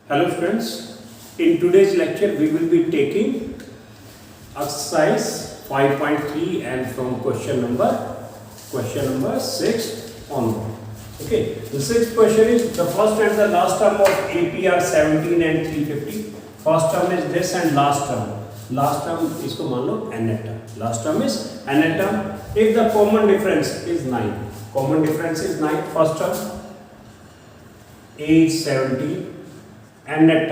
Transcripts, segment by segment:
Hello friends, in today's lecture we will be taking exercise 5.3 and from question number 6 onward. Okay, the sixth question is the first and the last term of AP are 17 and 350. First term is this and last term इसको मान लो nth term. Last term is nth term. If the common difference is 9, first term A is 17. nth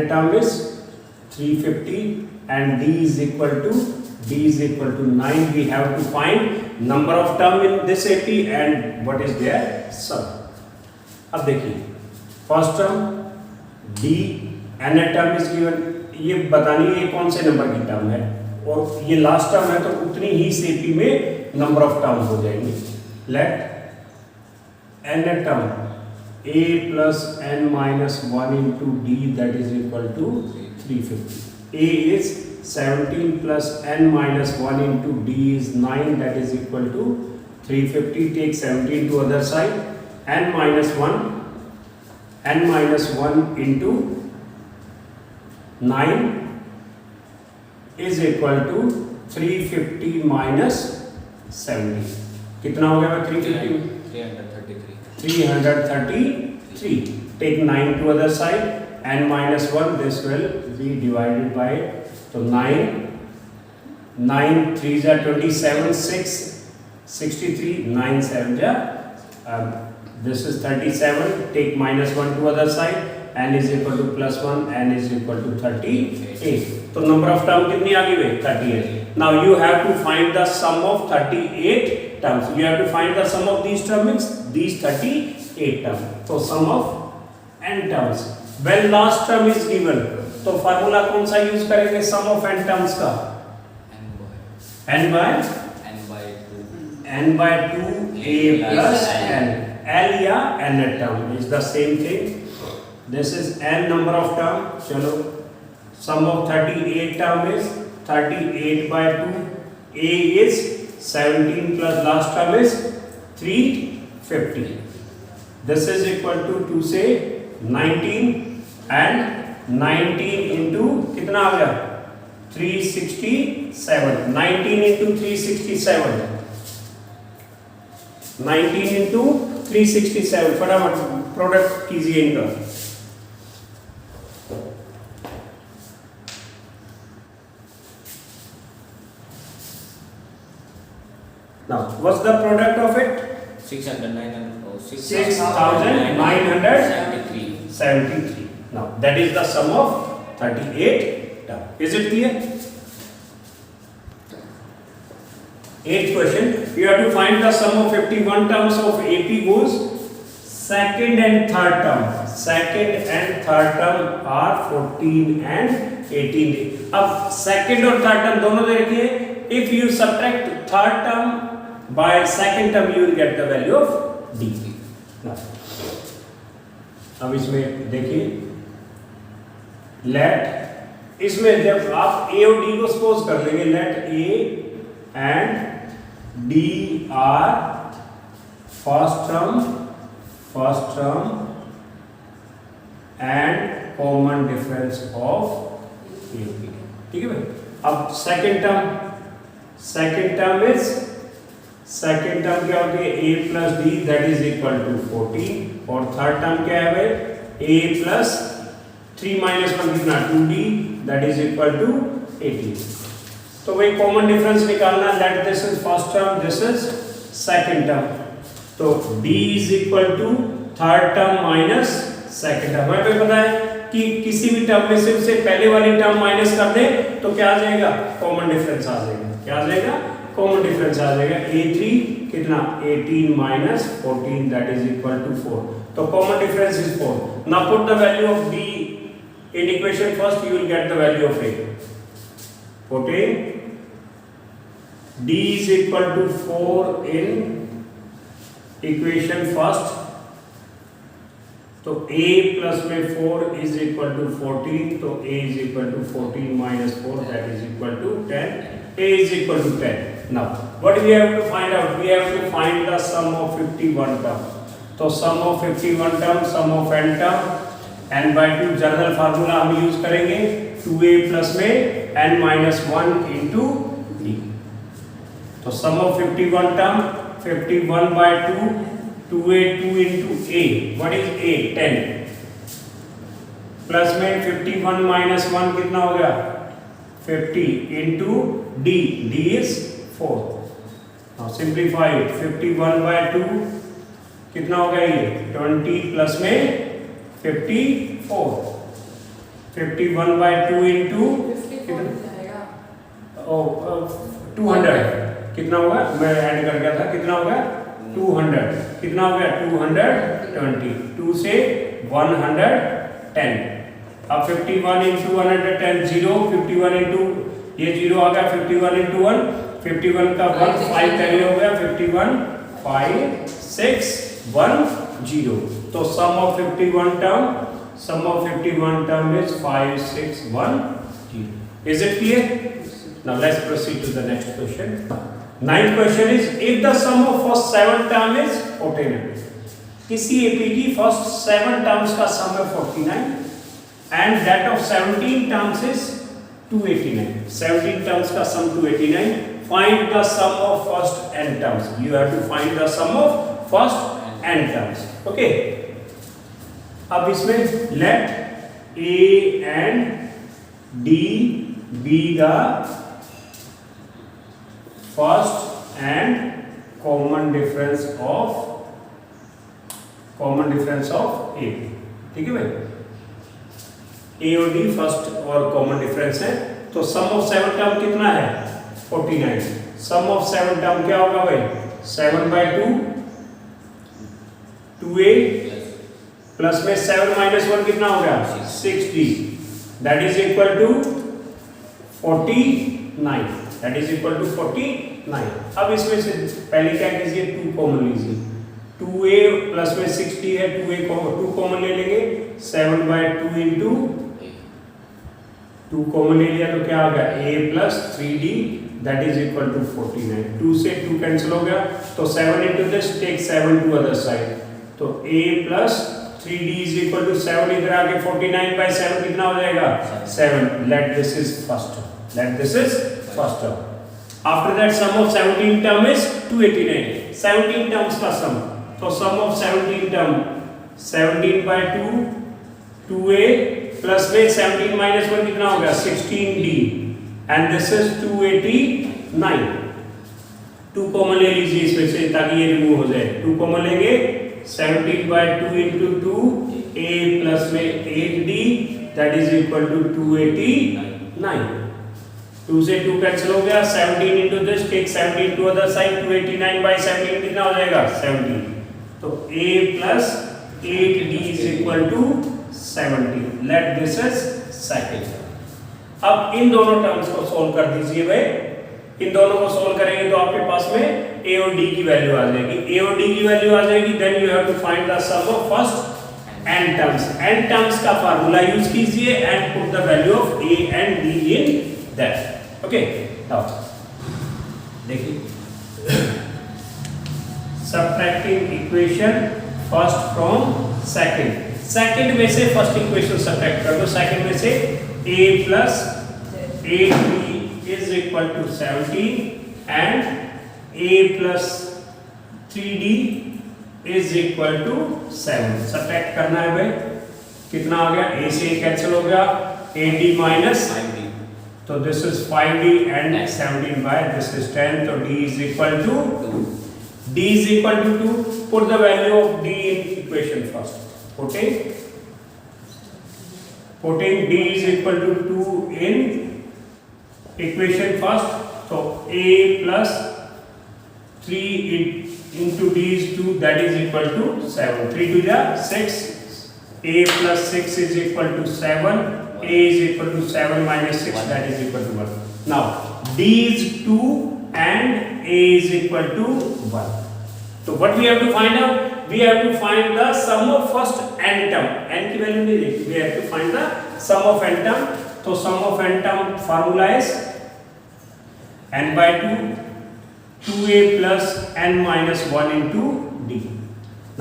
term is 350 and d is equal to 9. We have to find number of term in this AP and what is their sum. अब देखिए first term d nth term is given. ये बतानी है कौन से number की term है और ये लास्ट टर्म है तो उतनी ही इस AP में नंबर ऑफ टर्म हो जाएंगे. Let nth term a plus n minus 1 into d that is equal to 350. A is 17 plus n minus 1 into d is 9 that is equal to 350. Take 17 to other side. n minus 1 into 9 is equal to 350 minus 70. कितना हो गया 350? 333. Take 9 to other side. n minus 1 this will be divided by so 9 3s are 27 6 63 9 7 this is 37. Take minus 1 to other side. n is equal to plus 1 n is equal to 38. तो number of term कितनी आ गई 38. Now you have to find the sum of 38 terms. You have to find the sum of these terms, these 38 terms. So sum of n terms. When last term is given, तो formula कौन सा use करेंगे sum of n terms का? n by 2 a plus n. L या n term is the same thing. This is n number of term. चलो sum of 38 term is 38 by 2. A is 17 plus last term is 350. This is equal to say 19 and 19 into कितना आ गया 367. 19 into 367. 19 into 367. फटाफट product कीजिए इनका. Now, what's the product of it? 6,973. Now, that is the sum of 38 term. Is it clear? Eighth question. You have to find the sum of 51 terms of AP goes second and third term. Second and third term are 14 and 18. अब second और third term दोनों दे रखिए. If you subtract third term by second term, you will get the value of d. Now, अब इसमें देखिए, let इसमें जब आप a और d को सपोज कर देंगे, let a and d are first term and common difference of a और b. ठीक है भाई. अब second term is second term क्या होती है a plus D that is equal to 14 और थर्ड टर्म क्या है भाई a प्लस 3 माइनस 1 कितना 2d that is equal to 18. तो वही कॉमन डिफरेंस निकालना. Let this is first term, this is second term. तो d is equal to third term minus second term. हमें पता है कि किसी भी टर्म में से पहले वाली टर्म माइनस कर दे तो क्या आ जाएगा कॉमन डिफरेंस आ जाएगा. क्या आ जाएगा कॉमन डिफरेंस आ जाएगा. a3 कितना 18 minus 14 that is equal to 4. तो common difference is 4. Now put the value of d in equation first. You will get the value of a. Putting d is equal to 4 in equation first. तो a plus में 4 is equal to 14. तो a is equal to 14 minus 4 that is equal to 10. a is equal to 10. Now, what we have to find out? We have to find the sum of 51 term. So, sum of 51 term, sum of n term. n by 2 general formula हम use करेंगे 2a plus में n minus 1 into d। तो sum of 51 term 51 by 2 2a 2 into a, what is a 10 plus में 51 minus 1 कितना हो गया 50 into d, d is 4। now simplify it 51 by 2 कितना हो गया ये 20 प्लस में 54 51 by 2 into 200 कितना होगा मैं ऐड कर गया था कितना होगा 200 कितना हो गया 220 2 से 110 अब 51 into 110 0 51 into ये 0 आ गया 51 into 1 51 का 1 5 कैरी हो गया 51 5 6 1 0। तो sum of 51 term is 5 6 1 0। Is it clear? Now let's proceed to the next question. Ninth question is if the sum of first 7 term is 49, किसी AP की first 7 terms का sum है 49 and that of 17 terms is 289। 17 terms का sum 289। Find the sum of first n terms। You have to find the sum of first n terms। Okay। अब इसमें let a and d be the first and common difference of a। ठीक है भाई a और d first और common difference है। तो sum of 7 term कितना है 49। सम ऑफ 7 टर्म क्या होगा भाई 7 by 2 2a प्लस में 7 minus 1 कितना हो गया 6d that is equal to 49 that is equal to 49। अब इसमें से पहले क्या कीजिए 2 कॉमन लीजिए 2a प्लस में 6d है 2 कॉमन ले लेंगे 7 by 2 into 2 कॉमन ले लिया तो क्या आ गया a plus 3d that is equal to 49। 2 से 2 कैंसिल हो गया तो 7 into this take 7 to other side तो a plus 3d is equal to 7 इधर आके 49 by 7 कितना हो जाएगा 7। let this is first term। after that sum of 17 term is 289। 17 terms का sum तो sum of 17 term 17 by 2 2a plus में 17 minus 1 कितना हो गया 16d and this is 289। 2 common ले लीजिए इसमें से ताकि ये रिमूव हो जाए 2 कॉमन लेंगे 17 by 2 into 2 a plus में 8d that is equal to 289। 2 से 2 कैंसिल हो गया 17 into this take 17 to other side 289 by 17 कितना हो जाएगा 17 तो a plus 8d is equal to 70। let this is second term। अब इन दोनों टर्म्स को सॉल्व कर दीजिए भाई। इन दोनों को सॉल्व करेंगे तो आपके पास में a और d की वैल्यू आ जाएगी। a और d की वैल्यू आ जाएगी then you have to find the sum of first n terms. n terms का फार्मूला यूज कीजिए and put the value of a and d in that. Okay now देखिए subtracting equation first from second. Second में से first equation subtract कर दो। Second में से a plus 8b is equal to 17 and a plus 3d is equal to 7। Subtract करना है भाई कितना आ गया a से a कैंसिल हो गया 8d minus 5d तो this is 5d and 17 by this is 10 तो d is equal to 2। d is equal to 2 put the value of d in equation first। putting d is equal to 2 in equation first so a plus 3 into d is 2 that is equal to 7 3 to the 6 a plus 6 is equal to 7 a is equal to 7 minus 6 that is equal to 1। now d is 2 and a is equal to 1 so what we have to find out we have to find the sum of first n term। n की value नहीं देखी we have to find the sum of n term तो sum of n term formula is n by 2 2a plus n minus 1 into d।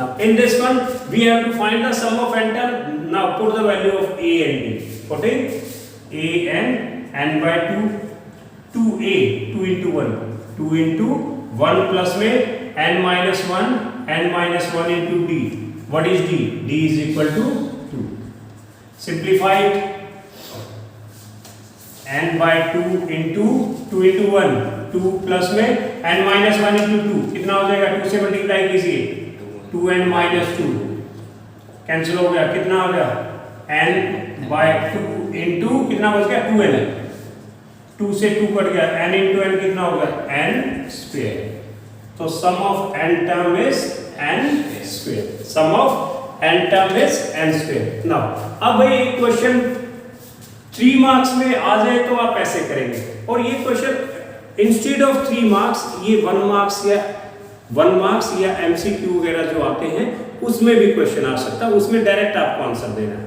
now in this one we have to find the sum of n term now put the value of a and b. What is a and n by 2 2a 2 into 1 2 into 1 plus में n minus 1 into d. What is d? d is equal to 2. Simplify it. n by 2 into 1 2 plus में n minus 1 into 2 कितना हो जाएगा? 2 से multiply कीजिए 2n minus 2 cancel हो गया, कितना हो गया? n by 2 into कितना बच गया? 2n 2 से 2 कट गया, n into n कितना होगा? n square. तो sum of n term is n square. Sum of n term is n square. Now अब भाई एक क्वेश्चन 3 मार्क्स में आ जाए तो आप ऐसे करेंगे, और ये क्वेश्चन इंस्टेड ऑफ 3 मार्क्स ये 1 मार्क्स या एमसीक्यू वगैरह जो आते हैं उसमें भी क्वेश्चन आ सकता है, उसमें डायरेक्ट आपको आंसर देना है.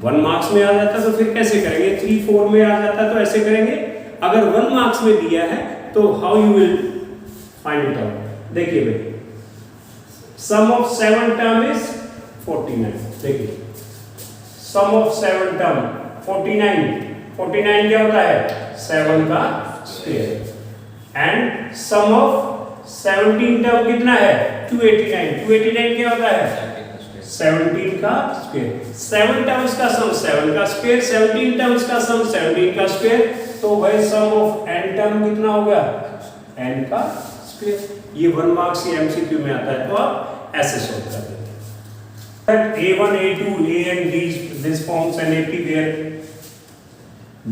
1 मार्क्स में आ जाता तो फिर कैसे करेंगे? 3 4 में आ जाता तो ऐसे करेंगे. अगर 1 मार्क्स में दिया है तो how you will find it out? देखिए भाई, सम ऑफ 7 टर्म इज 49. देखिए सम ऑफ 7 टर्म 49 क्या होता है? 7 का square. And sum of 17 term कितना है? 289 क्या होता है? 17 का स्क्वायर. 7 टर्म्स का सम 7 का स्क्वायर, 17 टर्म्स का सम 17 का स्क्वायर. तो भाई सम ऑफ n टर्म कितना हो गया? n का स्क्वायर. ये 1 मार्क्स या एमसीक्यू में आता है तो आप ऐसे सॉल्व कर देते हैं. a1 a2 a and d this forms an ap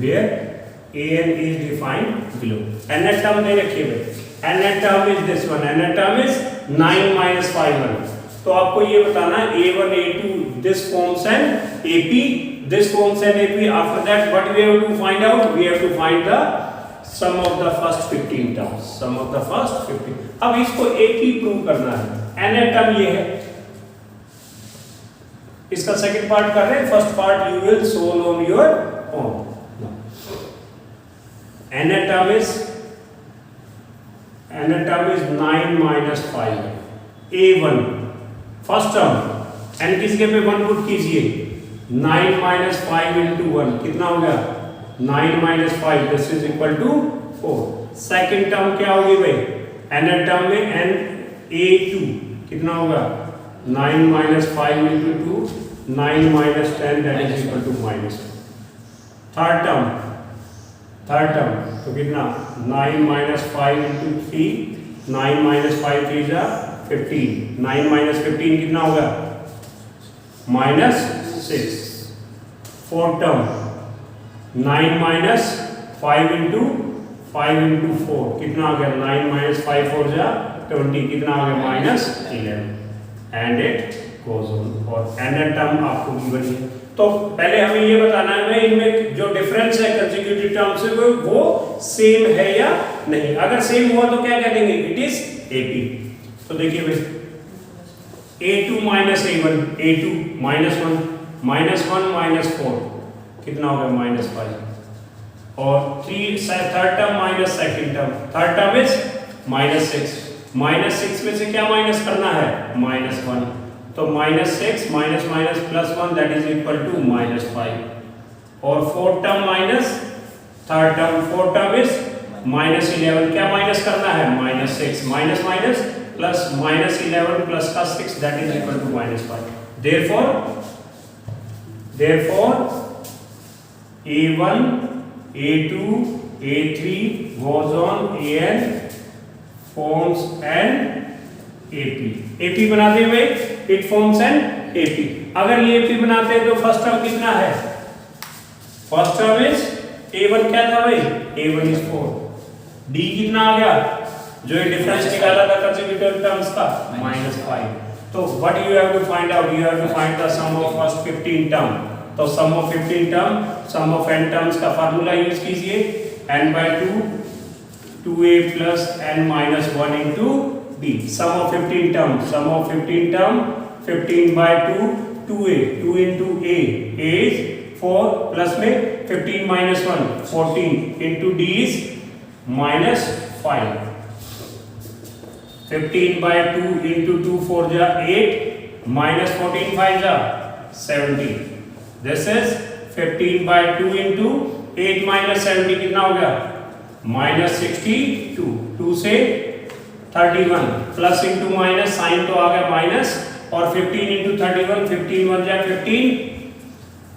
where a and is defined below. n term दे रखिए भाई. n term is this one. n term is 9 minus 5 तो आपको ये बताना है a1 a2 this forms an ap, this forms an ap. After that what we have to find out? We have to find the sum of the first 15 terms. Sum of the first 15. अब इसको ap prove करना है. n term ये है, इसका second part कर रहे हैं. First part you will solve on your own. n term is 9 minus 5. a1 first term n किस जगह पे 1 पुट कीजिए. 9 minus 5 into 1 कितना हो गया? 9 minus 5 this is equal to 4. Second term क्या होगी भाई? n टर्म में n a2 कितना होगा? 9 minus 5 into 2 9 minus 10 that is equal to minus 1. Third term तो कितना? 9 minus 5 into 3 9 minus 5 3 जा 15. 9 minus 15 कितना होगा? minus 6. Fourth term 9 minus 5 into 4 कितना आ गया? 9 minus 5 4 जा 20 कितना आ गया? minus 11. And it goes on. और n टर्म आपको गिवन है. तो पहले हमें ये बताना है इनमें जो डिफरेंस है कंसेक्यूटिव टर्म से वो सेम है या नहीं. अगर सेम हुआ तो क्या कह देंगे? It is ap. तो देखिए भाई a2 minus a1 a2 minus 1 minus 4 कितना होगा? minus 5. और third term minus second term. Third term is minus 6. minus 6 में से क्या माइनस करना है? minus 1. तो minus 6 minus plus 1 that is equal to minus 5. और fourth term minus third term. Fourth term is minus 11. क्या माइनस करना है? minus 6 minus plus minus 11 plus का 6 that is equal to minus 5. Therefore a1 a2 a3 goes on an forms an ap बनाते हुए it forms an ap. अगर ये ap बनाते हैं तो फर्स्ट टर्म कितना है? फर्स्ट टर्म इज a1 क्या था भाई? a1 is 4. d कितना आ गया? जो ये डिफरेंस निकाला था कंसेक्यूटिव टर्म्स का -5. तो what you have to find out? You have to find the sum of first 15 term. तो sum of 15 term sum of n terms का फार्मूला यूज कीजिए. n by 2 2a plus n minus 1 into d. sum of 15 term 15 by 2 2a 2 into a is 4 plus में 15 minus 1 14 into d is minus 5. 15 by 2 into 2 4 जा 8 minus 14 5 जा 17. This is 15 by 2 into 8 minus 70 कितना हो गया? minus 62. 2 से 31 plus into minus, sign तो आ गया minus, और 15 इंटू 31, 15 बन जाए 15,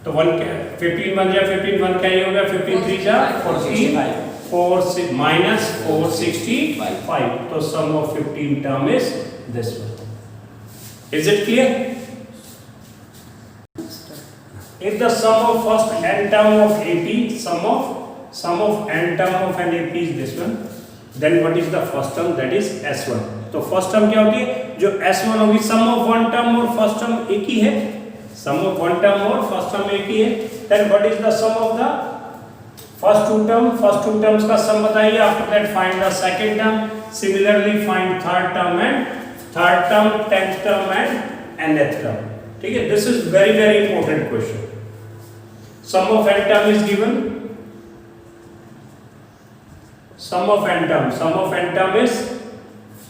तो 15 बन जाए 15, 1 क्या हो गया? 15 3 जा 14, 4 minus 465. तो sum of 15 term is this one. Is it clear? If the sum of first n term of AP, sum of n term of an AP is this one, then what is the first term? That is S1. तो first term क्या होती है? जो S1 होगी, sum of one term और first term एक ही है, sum of one term और first term एक ही है. Then what is the sum of the first two term? First two terms का sum बताइए. After that find the second term. Similarly find third term, 10th term and nth term. ठीक है? This is very very important question. Sum of n term is given. Sum of n term is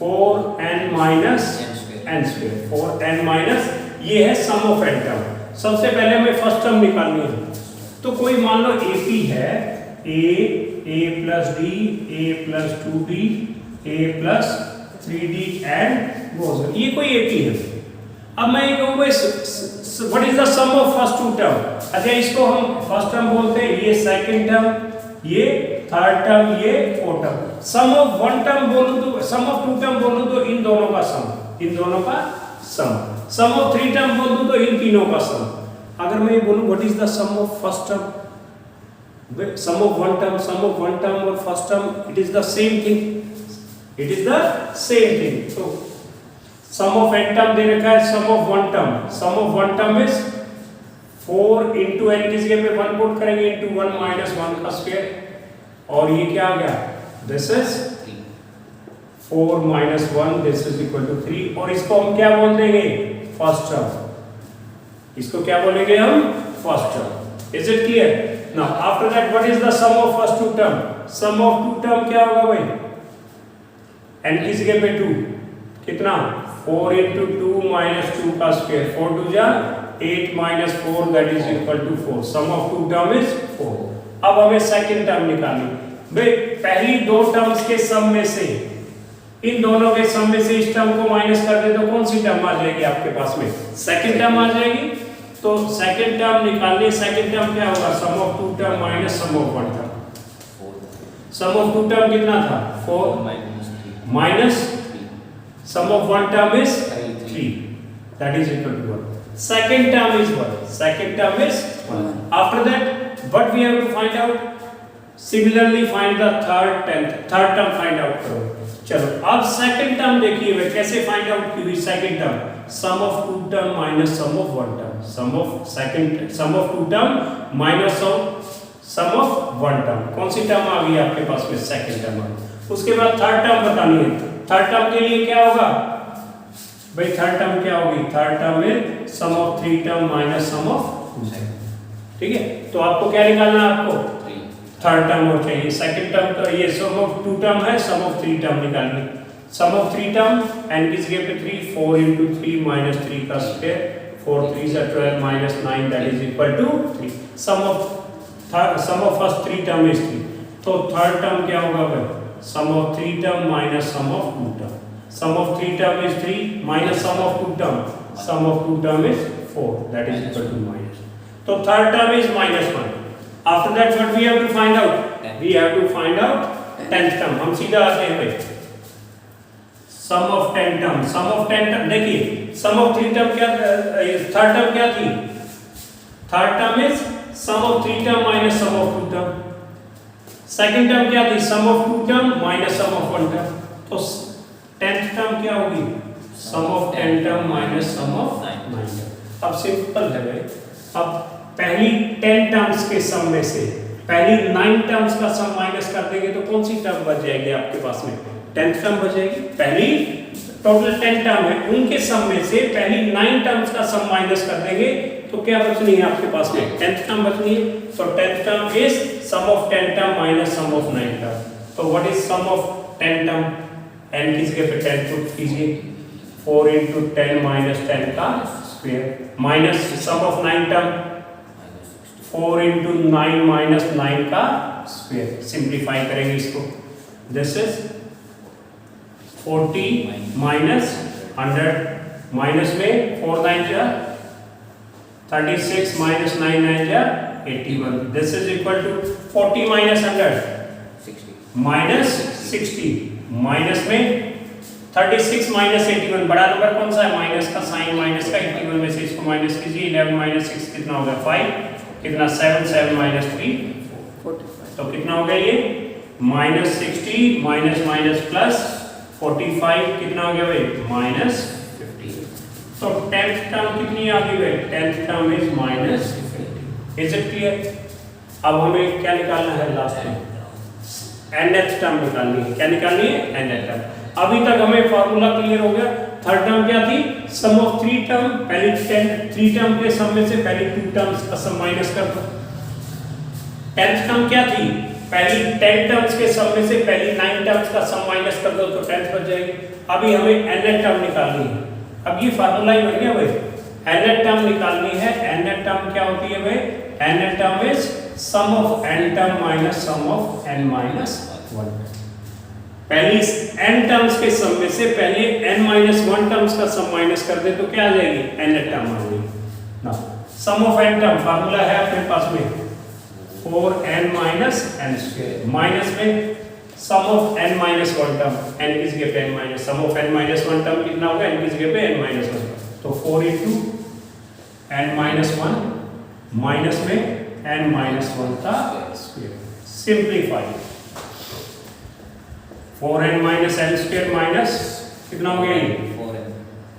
4n minus n square. 4n minus, ये है sum of n term. सबसे पहले हमें first term निकालनी है. तो कोई मान लो AP है, a plus d, a plus 2d, a plus 3d and goes on. ये कोई AP है. अब मैं ये कहूँगा what is the sum of first two term. अच्छा, इसको हम फर्स्ट टर्म बोलते हैं, ये सेकंड टर्म, ये थर्ड टर्म, ये fourth term. Sum of one term बोलूं तो, सम ऑफ टू टर्म बोलूं तो इन दोनों का सम. सम ऑफ थ्री टर्म बोलूं तो इन तीनों का सम. अगर मैं ये बोलूं what is the sum of first term, sum of one term और first term, it is the same thing. तो सम ऑफ n टर्म दे रखा है, sum of one term is 4 into n की जगह पे 1 पुट करेंगे into 1 minus 1 का स्क्वायर, और ये क्या आ गया? This is 4 minus 1, this is equal to 3. और इसको हम क्या बोल देंगे? First term. इसको क्या बोलेंगे हम? First term. Is it clear? Now after that what is the sum of first two term? Sum of two term क्या होगा भाई? n की जगह पे 2, कितना? 4 into 2 minus 2 का स्क्वायर, 4 2 जा 8 minus 4, that is equal to 4. Sum of two term is 4. अब हमें सेकंड टर्म निकालनी. भाई पहली दो टर्म्स के सम में से, इन दोनों के सम में से इस टर्म को माइनस कर दे तो कौन सी टर्म आ जाएगी आपके पास में? सेकंड टर्म आ जाएगी. तो सेकंड टर्म निकालनी. सेकंड टर्म क्या होगा? Sum of two term minus sum of one term. Sum of two term कितना था? 4 minus sum of one term is 3, that is equal to 1. Second term is what? 1. After that what we have to find out? Similarly find the third term find out करो. चलो अब second term देखिए भाई कैसे find out की हुई. second term sum of two term minus sum of one term. sum of two term minus sum of one term. कौन सी term आ गई आपके पास में? second term. उसके बाद थर्ड टर्म बतानी है. थर्ड टर्म के लिए क्या होगा भाई? थर्ड टर्म क्या होगी? थर्ड टर्म में sum of three term minus sum of two term. ठीक है, तो आपको क्या निकालना है? आपको थर्ड टर्म और चाहिए. सेकंड टर्म तो ये सम ऑफ टू टर्म है, सम ऑफ थ्री टर्म निकालनी. सम ऑफ थ्री टर्म n की जगह पे 3, 4 into 3 minus 3 का square, 4 3 is 12 minus 9, that is equal to 3. Sum of first three term is 3. तो थर्ड टर्म क्या होगा भाई? Sum of three term minus sum of two term. Sum of three term is 3 minus sum of two term. Sum of two term is 4. That is equal to minus. So third term is minus 1. After that what we have to find out? We have to find out 10th term. हम सीधा आते हैं भाई. Sum of 10 term. Sum of 10 term देखिए. Sum of three term क्या? third term क्या थी? Third term is sum of three term minus sum of two term. Second term क्या थी? Sum of two term minus sum of one term. तो 10th term क्या होगी? Sum of 10 term minus sum of 9 term. अब simple है भाई. अब पहली 10 टर्म्स के सम में से पहली 9 टर्म्स का सम माइनस कर देंगे तो कौन सी टर्म बच जाएगी आपके पास में? 10th टर्म बच जाएगी. पहली टोटल 10 टर्म है, उनके सम में से पहली 9 टर्म्स का सम माइनस कर देंगे तो क्या बचनी है आपके पास में? 10th टर्म बचनी है. तो 10th term is sum of 10 term minus sum of 9 term. So what is sum of 10 term? n की जगह पे 10 पुट कीजिए. 4 into 10 minus 10 का square minus sum of 9 term 4 into 9 minus 9 का स्क्वायर, सिंप्लीफाई करेंगे इसको, दिस इज 40 माइनस 100 माइनस में 4 9 जा 36 माइनस 9 9 जा 81, this is equal to 40 minus 100 minus 60 minus में 36 माइनस 81, बड़ा नंबर कौन सा है, माइनस का साइन माइनस का 81 में से इसको माइनस कीजिए, 11 माइनस 6 कितना होगा 5, कितना 7 7 माइनस 3 45, तो कितना हो गया ये माइनस 60 माइनस माइनस प्लस 45, कितना हो गया भाई माइनस 50, तो 10th टर्म कितनी आ गई भाई, 10th term is minus 50, is it clear. अब हमें क्या निकालना है लास्ट में, nth टर्म निकालनी है, क्या निकालनी है nth टर्म। अभी तक हमें फार्मूला क्लियर हो गया, थर्ड टर्म क्या थी, सम ऑफ 3 टर्म, पहले 3 टर्म के सम में से पहले 2 टर्म्स का सम माइनस कर दो। 10th टर्म क्या थी, पहली 10 टर्म्स के सम में से पहली 9 टर्म्स का सम माइनस कर दो तो 10th बच जाएगी। अभी हमें nth टर्म निकालनी है, अब ये फार्मूला ही बन गया भाई, nth टर्म निकालनी है। nth टर्म क्या होती है भाई, nth term is sum of n term minus sum of n minus 1। पहली n टर्म्स के सम में से पहले n माइनस 1 टर्म्स का सम माइनस कर दे तो क्या आ जाएगी, n टर्म आ जाएगी ना। सम ऑफ n टर्म फार्मूला है अपने पास में 4n minus n square minus में sum of n minus 1 term, n की जगह पे n minus, sum of n minus 1 term कितना होगा, n की जगह पे n माइनस 1, तो 4 into n माइनस 1 माइनस में n माइनस 1 का square, simplify 4n minus n square minus कितना हो गया ये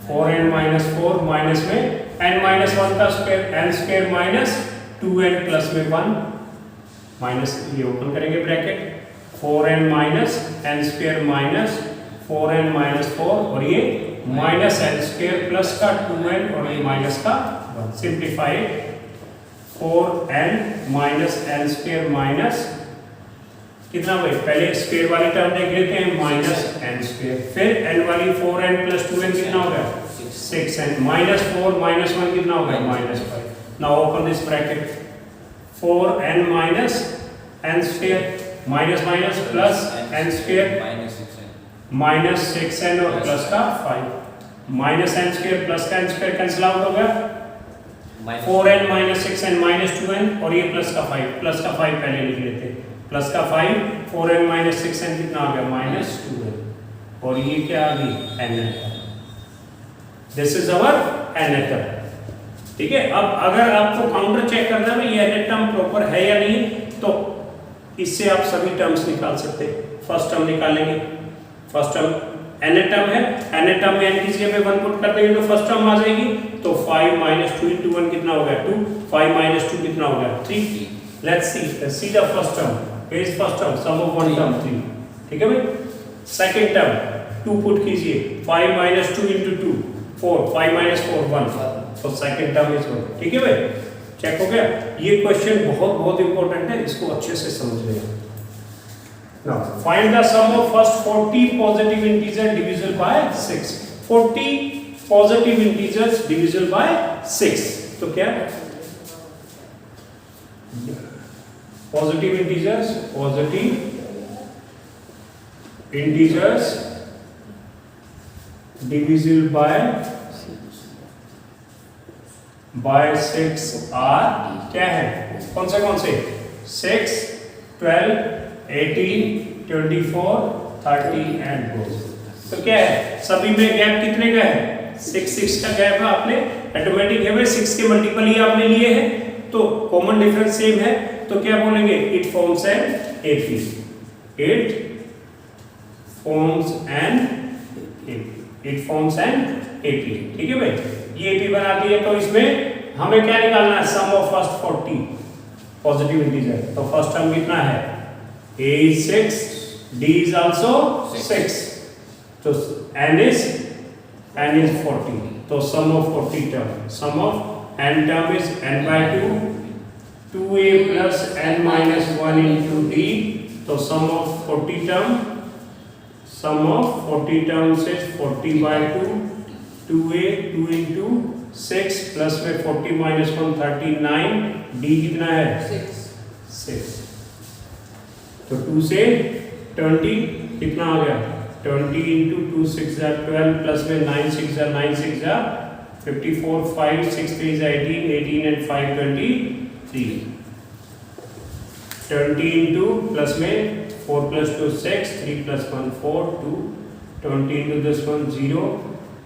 4n माइनस 4 माइनस में n माइनस 1 का square, n square minus 2n plus में 1 माइनस, ये ओपन करेंगे bracket, 4n minus n square minus 4n minus 4 और ये माइनस n स्क्वायर प्लस का 2n और ये माइनस का 1, simplify 4n minus n square minus कितना भाई, पहले स्क्वायर वाली टर्म देख लेते हैं माइनस n स्क्वायर, फिर n वाली 4n प्लस 2n कितना होगा 6n माइनस 4 माइनस 1 कितना होगा minus 5। Now open this bracket 4n minus n square minus minus plus n square minus 6n और प्लस का 5, माइनस n स्क्वायर प्लस का n square cancel out हो गया, 4n minus 6n minus 2n और ये plus का 5, plus का 5 पहले लिख लेते हैं, प्लस का 5 4n माइनस 6n कितना आ गया माइनस 2n और ये क्या आ गई n, this is our n term. ठीक है, अब अगर आपको काउंटर चेक करना है ये n टर्म प्रॉपर है या नहीं, तो इससे आप सभी टर्म्स निकाल सकते हैं। फर्स्ट टर्म निकालेंगे, फर्स्ट टर्म n टर्म है, n टर्म में n की जगह पे 1 पुट कर देंगे तो फर्स्ट टर्म आ जाएगी, तो 5 माइनस 2 into 1 कितना हो गया 2, 5 माइनस 2 कितना हो गया 3। Let's see the first term, Here is first term, sum of one term 3, ठीक है भाई। सेकंड टर्म 2 पुट कीजिए, 5 minus 2 into 2 4, 5 minus 4 1, तो सेकंड टर्म इज 1, ठीक है भाई, चेक हो गया। ये क्वेश्चन बहुत इंपॉर्टेंट है, इसको अच्छे से समझ लेना। Now find the sum of first 40 positive integer divisible by 6, 40 positive integers divisible by 6, तो क्या positive integers divisible by 6 are क्या है, कौन से 6 12 18 24 30 एंड goes, तो क्या है सभी में गैप कितने का है 6 का गैप है, आपने ऑटोमेटिक है 6 के मल्टीपल ही आपने लिए हैं, तो कॉमन डिफरेंस सेम है, तो क्या बोलेंगे it forms an AP, it forms an AP, ठीक है भाई, ये एपी बनाती है। तो इसमें हमें क्या निकालना है, sum of first 40 positive integer, तो फर्स्ट टर्म कितना है a is 6, d is also 6, तो n is 40, तो sum of 40 term, sum of n term is n by 2, 2a plus n minus 1 into d, तो sum of 40 terms is 40 by 2, 2a 2 into 6 plus में 40 minus 1 39, D कितना है 6। तो 2 से 20 कितना आ गया 20 इंटू 2 6 12 प्लस में 9 6 9 6 54 5 6 3 18 18 and 5 23 20 इंटू प्लस में 4 plus 2 6 3 plus 1 4 2 20 into this one 0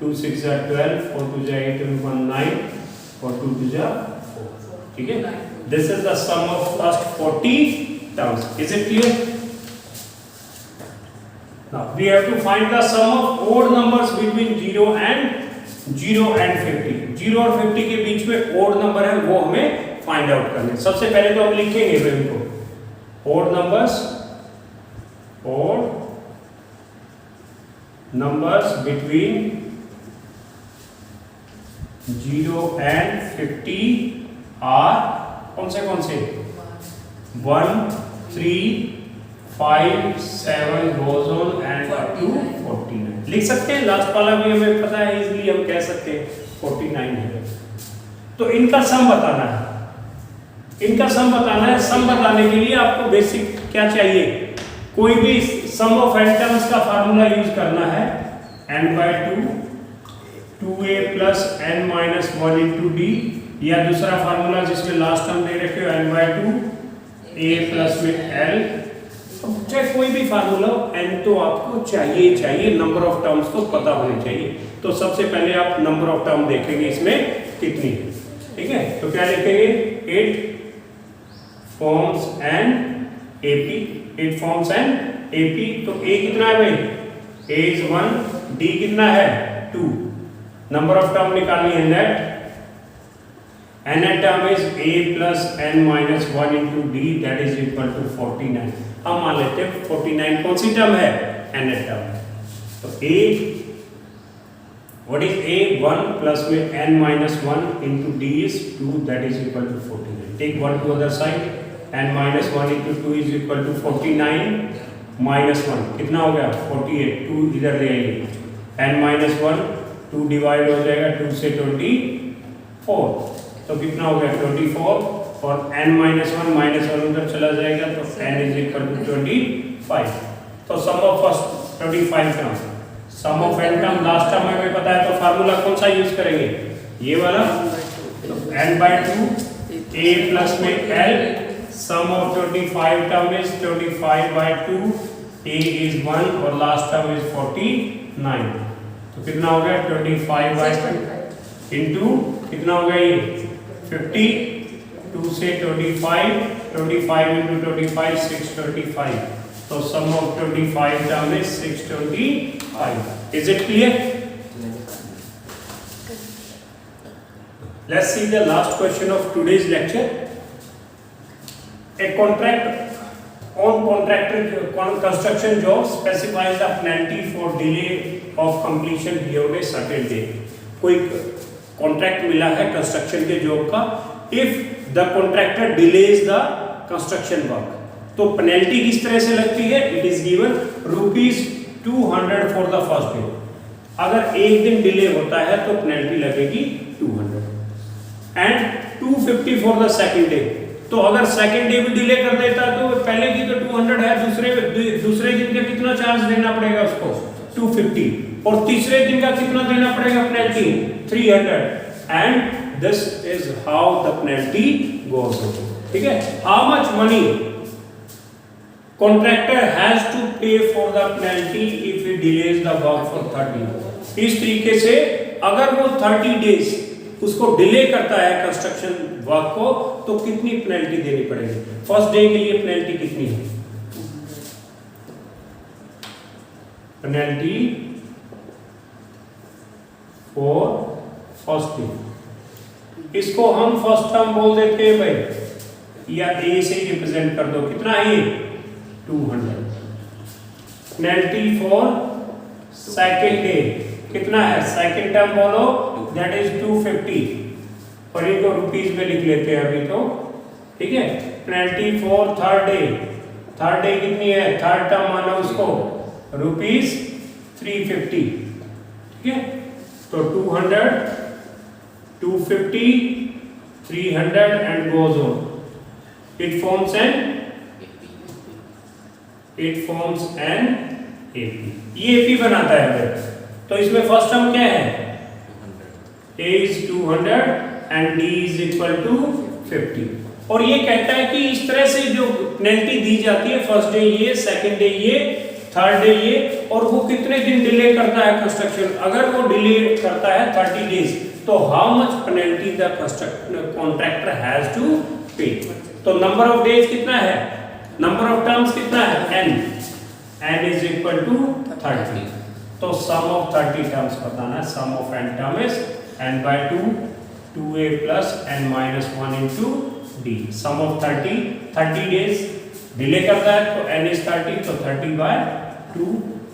2 6 12 4 2 8 and 1 9 और 2 2 4। ठीक है, this is the sum of first 40 terms. Is it clear? Now we have to find the sum of odd numbers between 0 and 50. 0 और 50 के बीच में odd number है वो हमें find out करने। सबसे पहले तो हम लिखेंगे इनको odd numbers between 0 and 50 are कौन से 1 3 5 7 goes on and up to 49 लिख सकते हैं। लास्ट वाला भी हमें पता है, इजीली हम कह सकते हैं 49 है। तो इनका सम बताना है। सम बताने के लिए आपको बेसिक क्या चाहिए, कोई भी सम ऑफ n टर्म्स का फार्मूला यूज करना है। n/2 2a plus n minus 1 into d, या दूसरा फार्मूला जिसमें लास्ट टर्म दे रखे हो n/2 a प्लस में l, चाहे कोई भी फार्मूला हो, n तो आपको चाहिए, नंबर ऑफ टर्म्स तो पता होने चाहिए। तो सबसे पहले आप नंबर ऑफ टर्म देखेंगे इसमें कितनी है। ठीक है, तो क्या लिखेंगे 8 forms an AP। तो a कितना है भाई, a is 1, d कितना है 2। नंबर ऑफ टर्म निकालनी है net, nth term is a plus n minus 1 into d, that is equal to 49। हम मान लेते हैं 49 कौन सी टर्म है, nth टर्म। तो a, what is a 1 plus में n minus 1 into d is 2, that is equal to 49। take 1 to other side, n minus 1 into 2 is equal to 49 minus 1 कितना हो गया 48, 2 इधर ले आइए, n minus 1 2 डिवाइड हो जाएगा 2 से 24, तो कितना हो गया 24, और n minus 1 उधर चला जाएगा तो n is equal to 25। तो sum of first 25 term, sum of n term last term हमें पता है, तो फार्मूला कौन सा यूज करेंगे, ये वाला। तो n/2 a प्लस में l, sum of 25 term is 25/2, a is 1 और लास्ट टर्म इज 49। तो कितना हो गया 25/2 इनटू कितना हो गया ये 50, 2 से 25 into 25 625। तो sum of 25 term is 625। Is it clear? Let's see the last question of today's lecture. A contract on construction job specifies the penalty for delay of completion beyond a certain date। कोई contract मिला है construction के job का, if the contractor delays the construction work, तो penalty किस तरह से लगती है, it is given ₹200 for the first day. अगर एक दिन डिले होता है तो पेनल्टी लगेगी 200 and 250 for the second day. तो अगर सेकंड डे भी डिले कर देता है तो पहले की तो 200 है, दूसरे दिन का कितना चार्ज देना पड़ेगा उसको 250, और तीसरे दिन का कितना देना पड़ेगा penalty 300, and this is how the penalty goes. ठीक है, how much money contractor has to pay for the penalty if he delays the work for 30। इस तरीके से अगर वो 30 डेज उसको डिले करता है कंस्ट्रक्शन वर्क को, तो कितनी पेनल्टी देनी पड़ेगी। फर्स्ट डे के लिए पेनल्टी कितनी है, पेनल्टी फॉर फर्स्ट डे, इसको हम फर्स्ट टर्म बोल देते हैं भाई, या ए से रिप्रेजेंट कर दो, कितना है 200। पेनल्टी फॉर सेकेंड डे कितना है, सेकेंड टर्म बोलो, दैट इज 250, और इनको रुपीस में लिख लेते हैं अभी तो। ठीक है, पेनल्टी फॉर थर्ड डे कितनी है, थर्ड टर्म माना उसको ₹350। ठीक है, तो 200 250, 300 and goes on. It forms an AP. ये AP बनाता है फिर। तो इसमें फर्स्ट टर्म क्या है? A is 200 and D is equal to 50। और ये कहता है कि इस तरह से जो पेनल्टी दी जाती है, फर्स्ट डे ये, सेकंड डे ये, थर्ड डे ये, और वो कितने दिन डिले करता है कंस्ट्रक्शन। अगर वो डिले करता है 30 डेज, तो how much penalty the contractor has to pay. तो नंबर ऑफ डेज कितना है, नंबर ऑफ टर्म्स कितना है, n इज इक्वल टू 30। तो सम ऑफ 30 टर्म्स बताना है। Sum of n term is n by 2 2a plus n minus 1 into d। Sum of 30 days delay करता है, तो n is 30, तो 30 by 2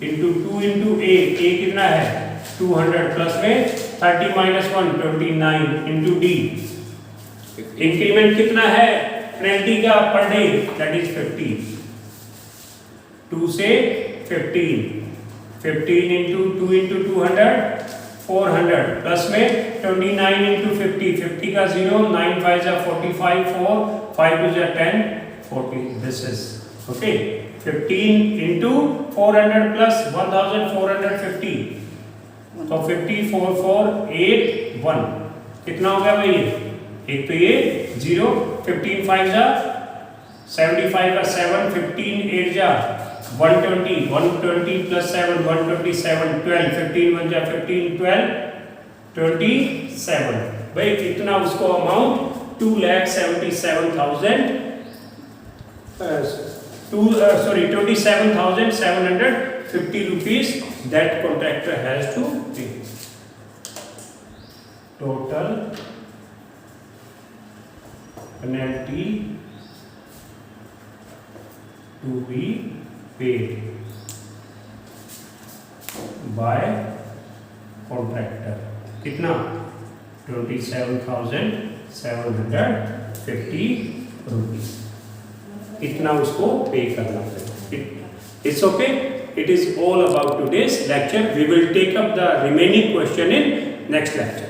into 2 into a कितना है 200 प्लस में 30 minus 1 29 into d। इंक्रीमेंट कितना है पेनल्टी का पर डे, दैट इज 50। 2 से 15 into 2 into 200 400 प्लस में 29 into 50 50 का 0 9 5 जा 45 4 5 2 जा 10 40। This is okay. 15 into 400 plus 1450, तो 50 4 4 8 1 कितना हो गया भाई? एक तो ये 0, 15 5 जा 75 का 7, 15 8 जा 120 120 plus 7 127 12 15 1 जा 15 12 27। भाई कितना उसको amount 2,77,000 27,750 rupees that contractor has to pay. Total penalty to be paid by contractor कितना 27,750 rupees। इतना उसको पे करना पड़ेगा। It's okay. It is all about today's lecture. We will take up the remaining question in next lecture.